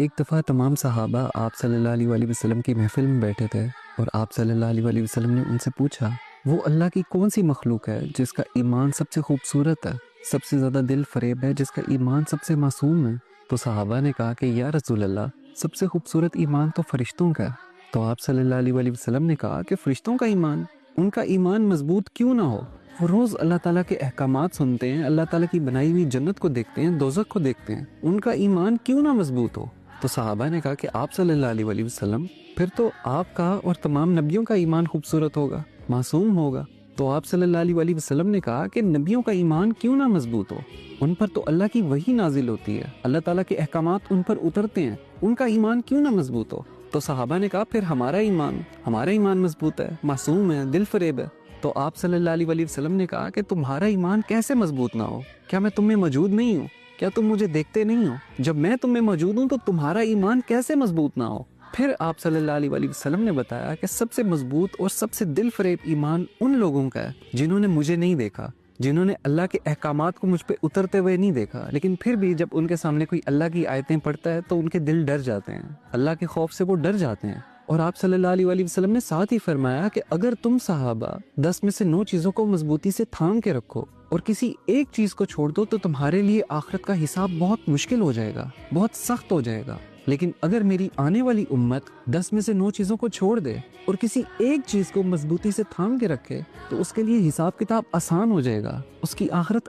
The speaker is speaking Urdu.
ایک دفعہ تمام صحابہ آپ صلی اللہ علیہ وآلہ وسلم کی محفل میں بیٹھے تھے اور آپ صلی اللہ علیہ وآلہ وسلم نے ان سے پوچھا وہ اللہ کی کون سی مخلوق ہے جس کا ایمان سب سے خوبصورت ہے، سب سے زیادہ دل فریب ہے، جس کا ایمان سب سے معصوم ہے؟ تو صحابہ نے کہا کہ یا رسول اللہ، سب سے خوبصورت ایمان تو فرشتوں کا ہے۔ تو آپ صلی اللہ علیہ وآلہ وسلم نے کہا کہ فرشتوں کا ایمان، ان کا ایمان مضبوط کیوں نہ ہو؟ وہ روز اللہ تعالیٰ کے احکامات سنتے ہیں، اللہ تعالیٰ کی بنائی ہوئی جنت کو دیکھتے ہیں، دوزخ کو دیکھتے ہیں، ان کا ایمان کیوں نہ مضبوط ہو؟ تو صحابہ نے کہا کہ آپ صلی اللہ علیہ وآلہ وسلم، پھر تو آپ کا اور تمام نبیوں کا ایمان خوبصورت ہوگا، معصوم ہوگا۔ تو آپ صلی اللہ علیہ وآلہ وسلم نے کہا کہ نبیوں کا ایمان کیوں نہ مضبوط ہو؟ ان پر تو اللہ کی وحی نازل ہوتی ہے، اللہ تعالیٰ کے احکامات ان پر اترتے ہیں، ان کا ایمان کیوں نہ مضبوط ہو؟ تو صحابہ نے کہا پھر ہمارا ایمان مضبوط ہے، معصوم ہے، دل فریب ہے۔ تو آپ صلی اللہ علیہ وآلہ وسلم نے کہا کہ تمہارا ایمان کیسے مضبوط نہ ہو؟ کیا میں تم میں موجود نہیں ہوں؟ کیا تم مجھے دیکھتے نہیں ہو؟ جب میں تم میں موجود ہوں تو تمہارا ایمان کیسے مضبوط نہ ہو؟ پھر آپ صلی اللہ علیہ وآلہ وسلم نے بتایا کہ سب سے مضبوط اور سب سے دل فریب ایمان ان لوگوں کا ہے جنہوں نے مجھے نہیں دیکھا، جنہوں نے اللہ کے احکامات کو مجھ پہ اترتے ہوئے نہیں دیکھا، لیکن پھر بھی جب ان کے سامنے کوئی اللہ کی آیتیں پڑھتا ہے تو ان کے دل ڈر جاتے ہیں، اللہ کے خوف سے وہ ڈر جاتے ہیں۔ اور آپ صلی اللہ علیہ وآلہ وسلم نے ساتھ ہی فرمایا کہ اگر تم صحابہ 10 میں سے 9 چیزوں کو مضبوطی سے تھام کے رکھو اور کسی ایک چیز کو چھوڑ دو تو تمہارے لیے آخرت کا حساب بہت مشکل ہو جائے گا، بہت سخت ہو جائے گا۔ لیکن اگر میری آنے والی امت 10 میں سے 9 چیزوں کو چھوڑ دے اور کسی ایک چیز کو مضبوطی سے تھام کے رکھے تو اس کے لیے حساب کتاب آسان ہو جائے گا، اس کی آخرت